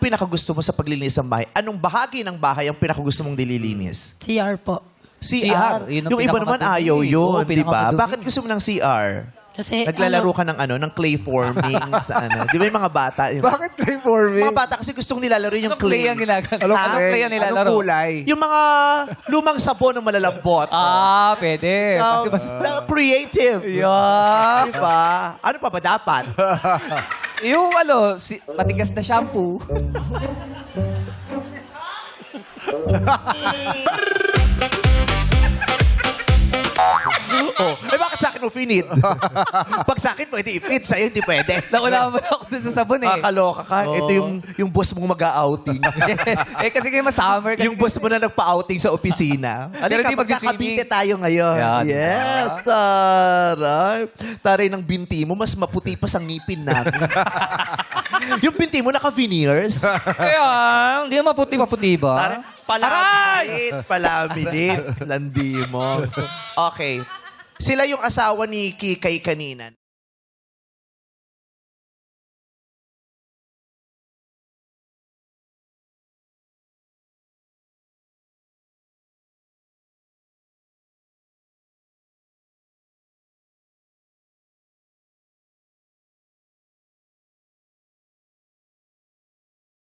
pinakagusto mo sa paglilinis ng bahay? Anong bahagi ng bahay ang pinakagusto mong nililinis? CR po. CR. Yun ang Yung iba naman pinakamadumi. ayaw yun, Oo, di ba? pinakamadumi. Bakit gusto mo ng CR? Kasi Naglalaro ka ng ng clay forming sa Di ba yung mga bata? Bakit clay forming? Mga bata kasi gustong nilalaro yung Anong play clay. ang ginagawa? Anong Anong play ang nilalaro? Anong kulay? Yung mga lumang sabon ng malalambot. Pwede. Kasi mas... Creative. Yeah. Di ba? Ano pa ba dapat? Yung matigas na shampoo. Bakit sa akin mo finit? Pag sa akin pwede i-fit, sa'yo hindi pwede. Nauna mo ako dun sa sabon eh. Kakaloka ka. Oo. Ito yung boss mong mag-outing. Kasi kayo summer. Yung boss mo na nagpa-outing sa opisina. Pero Halika, di mag-swimming. magkakabite tayo ngayon. Yan. Yes, taray. Taray ng binti mo, mas maputi pa sa ngipin namin. Yung binti mo naka-veneers. Kaya, hindi maputi-maputi ba? Taray, palaminate. Landi mo. Okay. Sila yung asawa ni Kikay kanina.